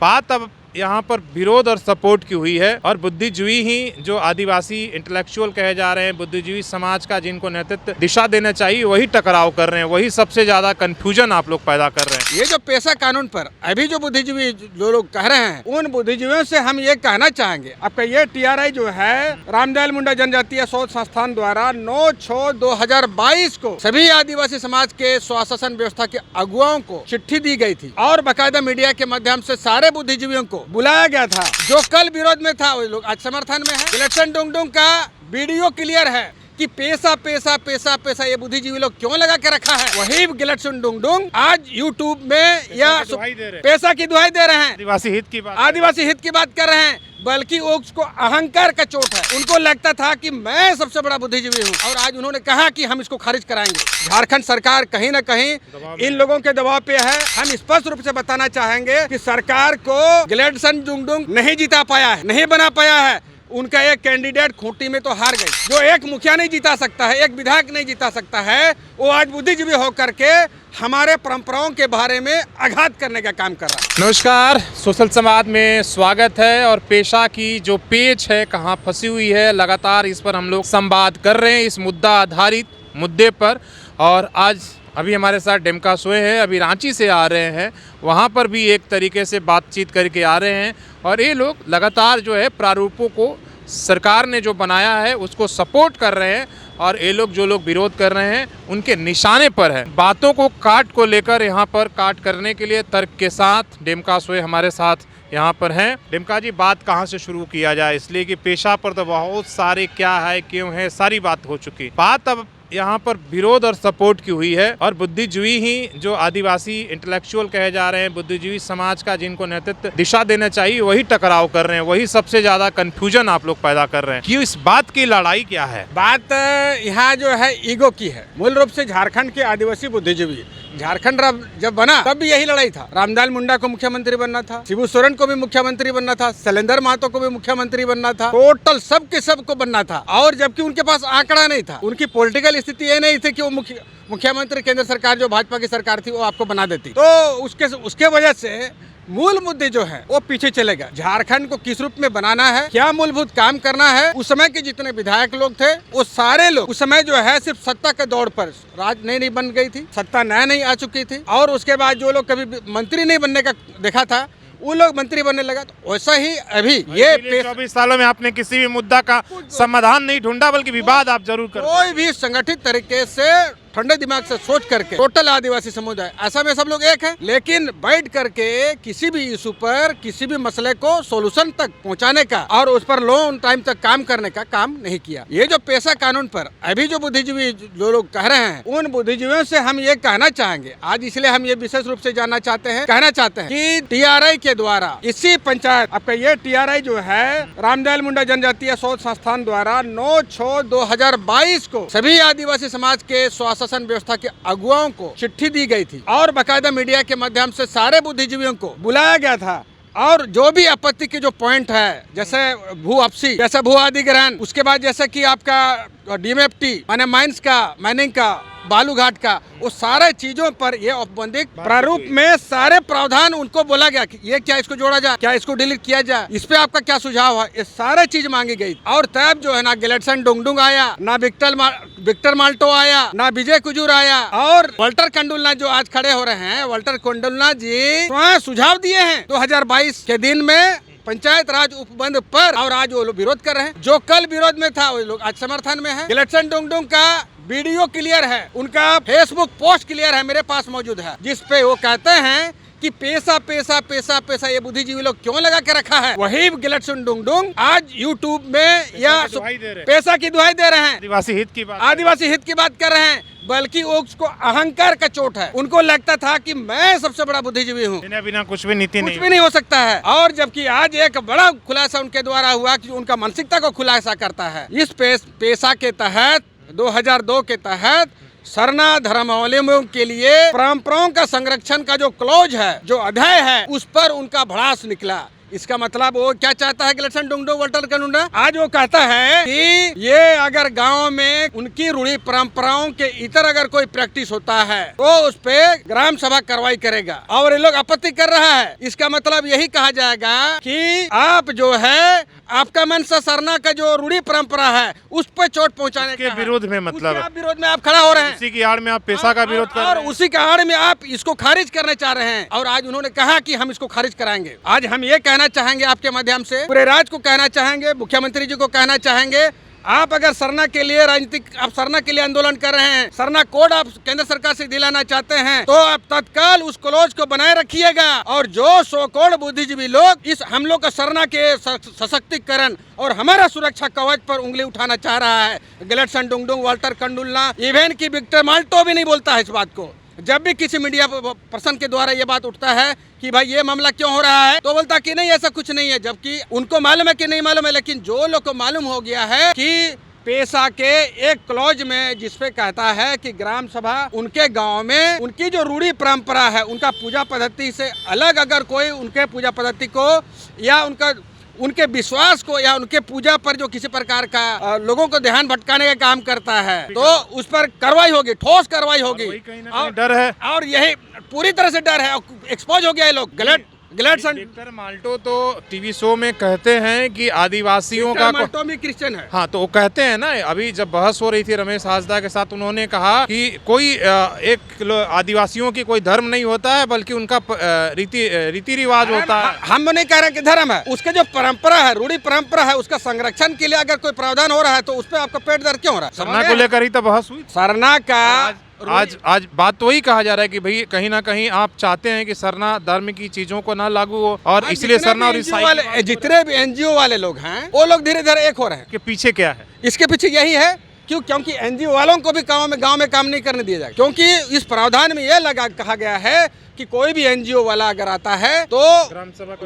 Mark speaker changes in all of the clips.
Speaker 1: बात अब यहाँ पर विरोध और सपोर्ट की हुई है और बुद्धिजीवी ही जो आदिवासी इंटेलेक्चुअल कहे जा रहे हैं, बुद्धिजीवी समाज का जिनको नेतृत्व दिशा देना चाहिए, वही टकराव कर रहे हैं, वही सबसे ज्यादा कंफ्यूजन आप लोग पैदा कर रहे हैं।
Speaker 2: ये जो पेशा कानून पर अभी जो बुद्धिजीवी जो लोग कह रहे हैं, उन बुद्धिजीवियों से हम ये कहना चाहेंगे, आपका ये टीआरआई जो है रामदयाल मुंडा जनजातीय शोध संस्थान द्वारा 9/6/2022 को सभी आदिवासी समाज के स्वशासन व्यवस्था के अगुवाओं को चिट्ठी दी गई थी और बाकायदा मीडिया के माध्यम से सारे बुद्धिजीवियों को बुलाया गया था। जो कल विरोध में था वो लोग आज समर्थन में है। गिलेटसन डुंगडुंग का वीडियो क्लियर है कि पैसा पैसा पैसा पैसा ये बुद्धिजीवी लोग क्यों लगा के रखा है। वही गिलेटसन डुंगडुंग आज यूट्यूब में या पैसा की दुहाई दे रहे हैं, आदिवासी हित की बात कर रहे हैं, बल्कि उसको अहंकार का चोट है। उनको लगता था कि मैं सबसे बड़ा बुद्धिजीवी हूँ और आज उन्होंने कहा कि हम इसको खारिज कराएंगे। झारखंड सरकार कहीं न कहीं इन लोगों के दबाव पे है। हम स्पष्ट रूप से बताना चाहेंगे कि सरकार को गिलेटसन डुंगडुंग नहीं जिता पाया है, नहीं बना पाया है। उनका एक कैंडिडेट खूंटी में तो हार गई। जो एक मुखिया नहीं जीता सकता है, एक विधायक नहीं जीता सकता है, वो आज बुद्धिजीवी होकर के हमारे परंपराओं के बारे में आघात करने का काम कर रहा है।
Speaker 1: नमस्कार, सोशल संवाद में स्वागत है। और पेशा की जो पेच है कहाँ फंसी हुई है, लगातार इस पर हम लोग संवाद कर रहे हैं, इस मुद्दा आधारित मुद्दे पर। और आज अभी हमारे साथ डेमका सोए हैं, अभी रांची से आ रहे हैं, वहाँ पर भी एक तरीके से बातचीत करके आ रहे हैं। और ये लोग लगातार जो है प्रारूपों को सरकार ने जो बनाया है उसको सपोर्ट कर रहे हैं और ये लोग जो लोग विरोध कर रहे हैं उनके निशाने पर है। बातों को काट को लेकर यहाँ पर काट करने के लिए तर्क के साथ डेमका सोए हमारे साथ यहाँ पर हैं। डेमका जी, बात कहाँ से शुरू किया जाए, इसलिए कि पेशा पर तो बहुत सारे क्या है क्यों है सारी बात हो चुकी। बात अब यहाँ पर विरोध और सपोर्ट की हुई है और बुद्धिजीवी ही जो आदिवासी इंटेलेक्चुअल कहे जा रहे हैं, बुद्धिजीवी समाज का जिनको नेतृत्व दिशा देना चाहिए, वही टकराव कर रहे हैं, वही सबसे ज्यादा कंफ्यूजन आप लोग पैदा कर रहे हैं। क्यों, इस बात की लड़ाई क्या है?
Speaker 2: बात यहाँ जो है ईगो की है। मूल रूप से झारखंड के आदिवासी बुद्धिजीवी, झारखंड जब बना तब भी यही लड़ाई था। रामदयाल मुंडा को मुख्यमंत्री बनना था, शिबू सोरेन को भी मुख्यमंत्री बनना था, शैलेंद्र महतो को भी मुख्यमंत्री बनना था, टोटल सबके सबको बनना था। और जबकि उनके पास आंकड़ा नहीं था, उनकी पॉलिटिकल स्थिति ये नहीं थी कि वो मुख्यमंत्री केंद्र सरकार जो भाजपा की सरकार थी वो आपको बना देती। तो उसके वजह से मूल मुद्दे जो है वो पीछे चले गए। झारखंड को किस रूप में बनाना है, क्या मूलभूत काम करना है, उस समय के जितने विधायक लोग थे वो सारे लोग उस समय जो है सिर्फ सत्ता के दौड़ पर, राज नहीं बन गई थी, सत्ता नहीं आ चुकी थी, और उसके बाद जो लोग कभी मंत्री नहीं बनने का देखा था वो लोग मंत्री बनने लगा। तो वैसा ही अभी ये
Speaker 1: 24 सालों में आपने किसी भी मुद्दा का समाधान नहीं ढूंढा, बल्कि विवाद आप जरूर कर।
Speaker 2: कोई भी संगठित तरीके से ठंडे दिमाग से सोच करके टोटल आदिवासी समुदाय ऐसा में सब लोग एक है, लेकिन बैठ करके किसी भी इशू पर, किसी भी मसले को सोल्यूशन तक पहुंचाने का और उस पर लॉन्ग टाइम तक काम करने का काम नहीं किया। ये जो पेशा कानून पर अभी जो बुद्धिजीवी जो लोग कह रहे हैं, उन बुद्धिजीवियों से हम ये कहना चाहेंगे आज, इसलिए हम ये विशेष रूप से कहना चाहते हैं कि टीआरआई के द्वारा इसी पंचायत, आपका ये टीआरआई जो है रामदयाल मुंडा जनजातीय शोध संस्थान द्वारा 9/6/2022 को सभी आदिवासी समाज के शासन व्यवस्था के अगुवाओं को चिट्ठी दी गई थी और बाकायदा मीडिया के माध्यम से सारे बुद्धिजीवियों को बुलाया गया था। और जो भी आपत्ति के जो पॉइंट है, जैसे भू आपसी, जैसे भू अधिग्रहण, उसके बाद जैसे कि आपका डीएमएफटी माने माइंस का, माइनिंग का, बालू घाट का, वो सारे चीजों पर ये औपबंधिक प्रारूप में सारे प्रावधान उनको बोला गया कि ये क्या इसको जोड़ा जाए, क्या इसको डिलीट किया जाए, इस पे आपका क्या सुझाव है, ये सारे चीज मांगी गई। और तब जो है ना गिलेटसन डुंगडुंग आया, ना विक्टर माल्टो आया, ना विजय कुजूर आया, और वल्टर कंडुलना जो आज खड़े हो रहे हैं, वल्टर कंडुलना जी तो सुझाव दिए हैं 2022 के दिन में पंचायत राज उपबंध पर, और आज वो लोग विरोध कर रहे हैं। जो कल विरोध में था वो लोग आज समर्थन में है। गिलेटसन डुंगडुंग का वीडियो क्लियर है, उनका फेसबुक पोस्ट क्लियर है, मेरे पास मौजूद है, जिसपे वो कहते हैं कि पैसा पैसा पैसा पैसा ये बुद्धिजीवी लोग क्यों लगा के रखा है। वही गिलेटसन डुंगडुंग आज यूट्यूब में या पैसा की दुहाई दे रहे हैं, आदिवासी हित की बात कर रहे हैं, बल्कि उसको अहंकार का चोट है। उनको लगता था कि मैं सबसे बड़ा बुद्धिजीवी हूँ,
Speaker 1: बिना कुछ भी
Speaker 2: नहीं हो सकता है। और जबकि आज एक बड़ा खुलासा उनके द्वारा हुआ कि उनका मानसिकता को खुलासा करता है। इस पेशा के तहत 2002 के तहत सरना धर्मावलंबियों के लिए परंपराओं का संरक्षण का जो क्लॉज है, जो अध्याय है, उस पर उनका भड़ास निकला। इसका मतलब वो क्या चाहता है गिलेडसन डुंगडुंग वाल्टर कनुंडा? आज वो कहता है कि ये अगर गांव में उनकी रूढ़ी परंपराओं के इतर अगर कोई प्रैक्टिस होता है तो उस पे ग्राम सभा कार्रवाई करेगा, और ये लोग आपत्ति कर रहा है। इसका मतलब यही कहा जाएगा कि आप जो है आपका मंशा सरना का जो रूढ़ी परंपरा है उस पर चोट पहुंचाने के
Speaker 1: विरोध में, मतलब
Speaker 2: विरोध में आप खड़ा हो रहे हैं,
Speaker 1: उसी की आड़ में आप पेशा का विरोध कर रहे हैं,
Speaker 2: और उसी के आड़ में आप इसको खारिज करना चाह रहे हैं। और आज उन्होंने कहा कि हम इसको खारिज कराएंगे। आज हम ये कहना चाहेंगे आपके माध्यम से पूरे राज्य को कहना चाहेंगे, मुख्यमंत्री जी को कहना चाहेंगे, आप अगर सरना के लिए राजनीतिक, आप सरना के लिए आंदोलन कर रहे हैं, सरना कोड आप केंद्र सरकार से दिलाना चाहते हैं, तो आप तत्काल उस क्लॉज को बनाए रखिएगा। और जो सो कोड बुद्धिजीवी लोग इस हम लोग का सरना के सशक्तिकरण और हमारा सुरक्षा कवच पर उंगली उठाना चाह रहा है, गिलेडसन डुंगडुंग वाल्टर कंडुलना, इवन की विक्टर माल्टो भी नहीं बोलता है इस बात को। जब भी किसी मीडिया पर्सन के द्वारा ये बात उठता है कि भाई ये मामला क्यों हो रहा है, तो बोलता कि नहीं ऐसा कुछ नहीं है, जबकि उनको मालूम है कि नहीं मालूम है। लेकिन जो लोग को मालूम हो गया है कि पेशा के एक क्लॉज में जिसपे कहता है कि ग्राम सभा उनके गांव में उनकी जो रूढ़ी परंपरा है, उनका पूजा पद्धति से अलग अगर कोई उनके पूजा पद्धति को या उनके विश्वास को या उनके पूजा पर जो किसी प्रकार का लोगों को ध्यान भटकाने का काम करता है, तो उस पर कार्रवाई होगी, ठोस कार्रवाई होगी।
Speaker 1: और डर है,
Speaker 2: और यही पूरी तरह से डर है। एक्सपोज हो गया है लोग। गिलेडसन
Speaker 1: माल्टो तो टीवी शो में कहते हैं कि आदिवासियों का
Speaker 2: माल्टो भी क्रिश्चियन है।
Speaker 1: हाँ, तो वो कहते हैं ना, अभी जब बहस हो रही थी रमेश हासदा के साथ, उन्होंने कहा कि कोई एक आदिवासियों की कोई धर्म नहीं होता है, बल्कि उनका रीति रिवाज होता है।
Speaker 2: हम नहीं कह रहे कि धर्म है, उसके जो परंपरा है, रूढ़ी परंपरा है, उसका संरक्षण के लिए अगर कोई प्रावधान हो रहा है तो उस पर आपका पेट दर्द क्यों हो रहा है?
Speaker 1: सरना को लेकर ही तो बहस हुई।
Speaker 2: सरना का
Speaker 1: आज बात तो वही कहा जा रहा है कि भाई कहीं ना कहीं आप चाहते हैं कि सरना धर्म की चीजों को ना लागू हो, और इसलिए सरना और ईसाई
Speaker 2: जितने भी एनजीओ वाले लोग हैं वो लोग धीरे धीरे एक हो रहे हैं।
Speaker 1: के पीछे क्या है?
Speaker 2: इसके पीछे यही है क्योंकि एनजीओ वालों को भी गांव में काम नहीं करने दिया जाए, क्योंकि इस प्रावधान में यह कहा गया है कि कोई भी एनजीओ वाला अगर आता है तो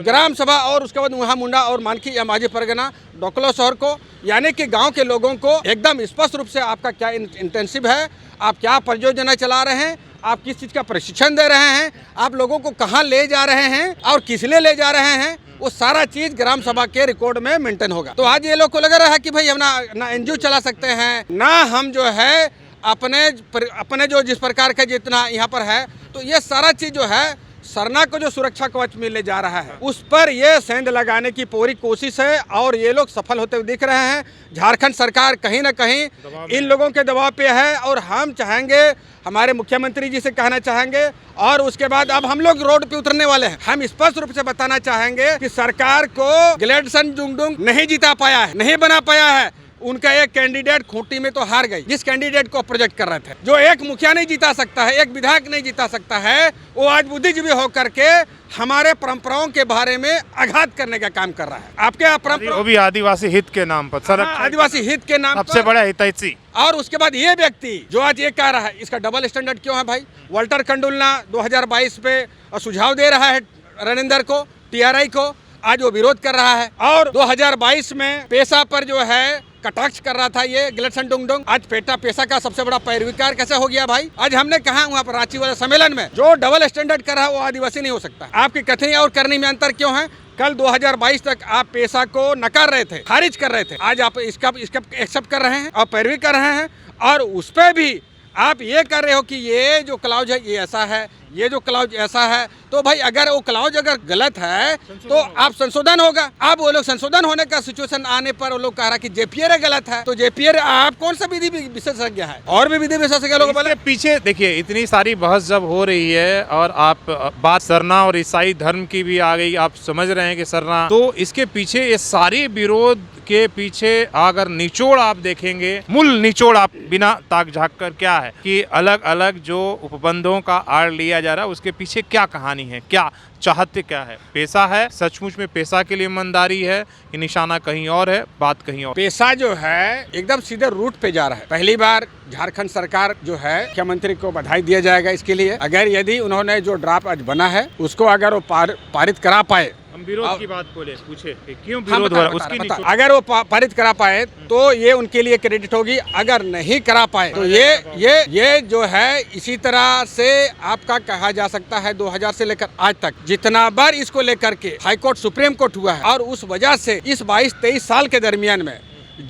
Speaker 2: ग्राम सभा और उसके बाद वहाँ मुंडा और मानकी या माझी परगना डोकलो शहर को, यानी कि गांव के लोगों को एकदम स्पष्ट रूप से आपका क्या इंटेंसिव है, आप क्या परियोजना चला रहे हैं, आप किस चीज़ का प्रशिक्षण दे रहे हैं, आप लोगों को कहाँ ले जा रहे हैं और किस लिए ले जा रहे हैं, वो सारा चीज ग्राम सभा के रिकॉर्ड में मेंटेन होगा। तो आज ये लोग को लग रहा है कि भाई हम ना एनजीओ चला सकते हैं, ना हम जो है अपने जो जिस प्रकार का जितना यहाँ पर है, तो ये सारा चीज जो है सरना को जो सुरक्षा कवच मिलने जा रहा है उस पर ये सेंध लगाने की पूरी कोशिश है, और ये लोग सफल होते हुए दिख रहे हैं। झारखंड सरकार कहीं ना कहीं इन लोगों के दबाव पे है, और हम चाहेंगे, हमारे मुख्यमंत्री जी से कहना चाहेंगे, और उसके बाद अब हम लोग रोड पे उतरने वाले हैं। हम स्पष्ट रूप से बताना चाहेंगे कि सरकार को गिलेडसन डुंगडुंग नहीं जिता पाया है, नहीं बना पाया है। उनका एक कैंडिडेट खूंटी में तो हार गई, जिस कैंडिडेट को प्रोजेक्ट कर रहे थे। जो एक मुखिया नहीं जीता सकता है, एक विधायक नहीं जीता सकता है, वो आज बुद्धिजीवी होकर के हमारे परंपराओं के बारे में आघात करने का काम कर रहा है। आपके परंपरा, वो
Speaker 1: भी आदिवासी हित के नाम पर,
Speaker 2: आदिवासी हित के नाम
Speaker 1: सबसे बड़ा हितैषी।
Speaker 2: और उसके बाद ये व्यक्ति जो आज ये कह रहा है, इसका डबल स्टैंडर्ड क्यों है भाई? वाल्टर कंडुलना 2022 पे सुझाव दे रहा है रणेंद्र को, टीआरआई को, आज वो विरोध कर रहा है, और 2022 में पेशा पर जो है कटाक्ष कर रहा था ये गिलेडसन डुंगडुंग। आज पेशा का सबसे बड़ा पैरवीकार कैसे हो गया भाई? आज हमने कहा वहाँ पर रांची वाले सम्मेलन में, जो डबल स्टैंडर्ड कर रहा है वो आदिवासी नहीं हो सकता। आपकी कथनी और करनी में अंतर क्यों है? कल 2022 तक आप पेशा को नकार रहे थे, खारिज कर रहे थे, आज आप इसका एक्सेप्ट कर रहे हैं और पैरवी कर रहे हैं, और उस पर भी आप ये कर रहे हो कि ये जो क्लाउज है ये ऐसा है, ये जो क्लाउज ऐसा है। तो भाई अगर वो क्लाउज अगर गलत है तो आप संशोधन होगा। अब वो लोग संशोधन होने का सिचुएशन आने पर वो लोग कह रहा कि जेपीआर गलत है, तो जेपीआर आप कौन सा विधि विशेषज्ञ है? और भी विधि विशेषज्ञ लोग बोले।
Speaker 1: पीछे देखिए, इतनी सारी बहस जब हो रही है और आप बात सरना और ईसाई धर्म की भी आ गई, आप समझ रहे हैं कि सरना, तो इसके पीछे ये सारी विरोध के पीछे अगर निचोड़ आप देखेंगे, मूल निचोड़ आप बिना ताक झांक कर क्या है कि अलग अलग जो उपबंधों का आड़ लिया जा रहा है, उसके पीछे क्या कहानी है, क्या चाहते क्या है? पेशा है, सचमुच में पेशा के लिए ईमानदारी है कि निशाना कहीं और है, बात कहीं और?
Speaker 2: पेशा जो है एकदम सीधे रूट पे जा रहा है। पहली बार झारखंड सरकार जो है, मुख्यमंत्री को बधाई दिया जाएगा इसके लिए। अगर यदि उन्होंने जो ड्राफ्ट आज बना है उसको अगर वो पारित करा पाए
Speaker 1: हम विरोध की बात पूछे कि क्यों
Speaker 2: हाँ,
Speaker 1: विरोध हो रहा है, उसकी
Speaker 2: बता।
Speaker 1: नहीं
Speaker 2: अगर वो पारित करा पाए तो ये उनके लिए क्रेडिट होगी, अगर नहीं करा पाए तो ये जो है इसी तरह से आपका कहा जा सकता है 2000 से लेकर आज तक जितना बार इसको लेकर के हाई कोर्ट सुप्रीम कोर्ट हुआ है और उस वजह से इस 22-23 साल के दरमियान में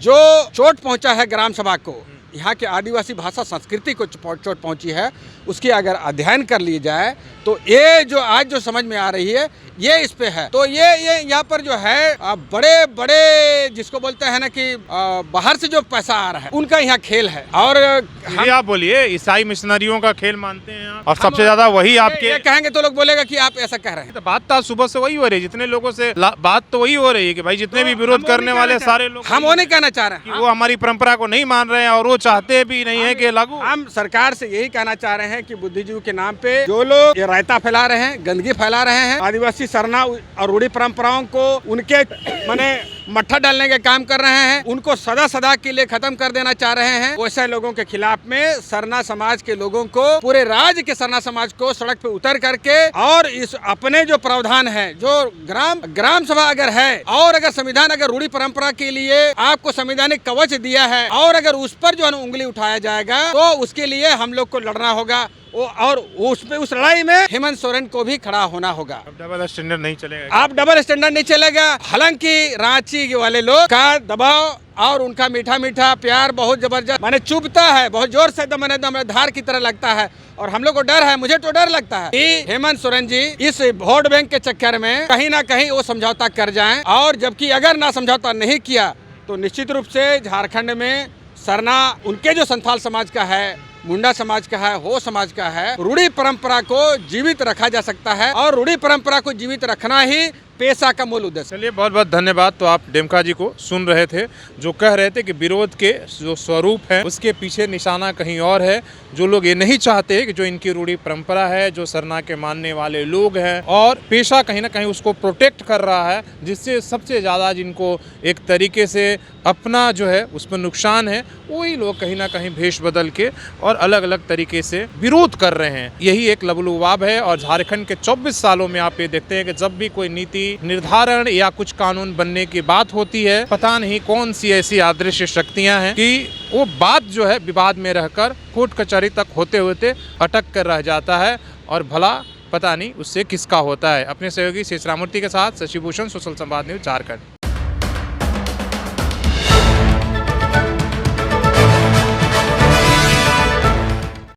Speaker 2: जो चोट पहुंचा है ग्राम सभा को, यहाँ के आदिवासी भाषा संस्कृति को चोट पहुंची है, उसकी अगर अध्ययन कर ली जाए तो ये जो आज जो समझ में आ रही है ये इस पे है। तो ये यहाँ पर जो है बड़े बड़े जिसको बोलते हैं ना कि बाहर से जो पैसा आ रहा है उनका यहाँ खेल है। और
Speaker 1: ये आप बोलिए ईसाई मिशनरियों का खेल मानते हैं आप, और सबसे ज्यादा वही आपके
Speaker 2: ये कहेंगे तो लोग बोलेगा कि आप ऐसा कह रहे हैं।
Speaker 1: तो बात तो सुबह से वही हो रही है, जितने लोगों से बात तो वही हो रही है कि भाई जितने भी विरोध करने वाले सारे लोग,
Speaker 2: हम वो नहीं कहना चाह रहे हैं
Speaker 1: वो हमारी परंपरा को नहीं मान रहे हैं और वो चाहते भी नहीं है कि लागू।
Speaker 2: हम सरकार से यही कहना चाह रहे हैं कि बुद्धिजीवी के नाम पे जो लोग ये रायता फैला रहे हैं, गंदगी फैला रहे हैं, आदिवासी सरना और रूढ़ी परंपराओं को उनके माने मट्ठा डालने का काम कर रहे हैं, उनको सदा सदा के लिए खत्म कर देना चाह रहे हैं, वैसे लोगों के खिलाफ में सरना समाज के लोगों को, पूरे राज्य के सरना समाज को सड़क पे उतर करके और इस अपने जो प्रावधान है, जो ग्राम सभा अगर है और अगर संविधान अगर रूढ़ी परंपरा के लिए आपको संवैधानिक कवच दिया है और अगर उस पर जो उंगली उठाया जाएगा तो उसके लिए हम लोग को लड़ना होगा और उस लड़ाई में हेमंत सोरेन को भी खड़ा होना होगा।
Speaker 1: डबल स्टैंडर्ड नहीं चलेगा,
Speaker 2: आप डबल स्टैंडर्ड नहीं चलेगा। हालांकि रांची वाले लोग का दबाव और उनका मीठा मीठा प्यार बहुत जबरदस्त माने चुभता है, बहुत जोर से एकदम धार की तरह लगता है और हम लोग को डर है, मुझे तो डर लगता है कि हेमंत सोरेन जी इस वोट बैंक के चक्कर में कहीं ना कहीं वो समझौता कर जाएं, और जबकि अगर ना समझौता नहीं किया तो निश्चित रूप से झारखंड में सरना उनके जो संथाल समाज का है, मुंडा समाज का है, हो समाज का है, रूढ़ी परंपरा को जीवित रखा जा सकता है और रूढ़ी परंपरा को जीवित रखना ही पेशा का मूल उद्देश्य।
Speaker 1: चलिए बहुत बहुत धन्यवाद। तो आप डेमका जी को सुन रहे थे जो कह रहे थे कि विरोध के जो स्वरूप है उसके पीछे निशाना कहीं और है। जो लोग ये नहीं चाहते कि जो इनकी रूढ़ी परंपरा है, जो सरना के मानने वाले लोग हैं और पेशा कहीं ना कहीं उसको प्रोटेक्ट कर रहा है, जिससे सबसे ज़्यादा जिनको एक तरीके से अपना जो है उस पर नुकसान है, वही लोग कहीं ना कहीं भेष बदल के और अलग अलग तरीके से विरोध कर रहे हैं। यही एक लबलुआब है। और झारखंड के 24 सालों में आप ये देखते हैं कि जब भी कोई नीति निर्धारण या कुछ कानून बनने की बात होती है, पता नहीं कौन सी ऐसी अदृश्य शक्तियां हैं कि वो बात जो है विवाद में रहकर कोर्ट कचहरी तक होते होते अटक कर रह जाता है और भला पता नहीं उससे किसका होता है। अपने सहयोगी शेष रामूर्ति के साथ शशि भूषण, सोशल संवाद न्यूज, झारखंड।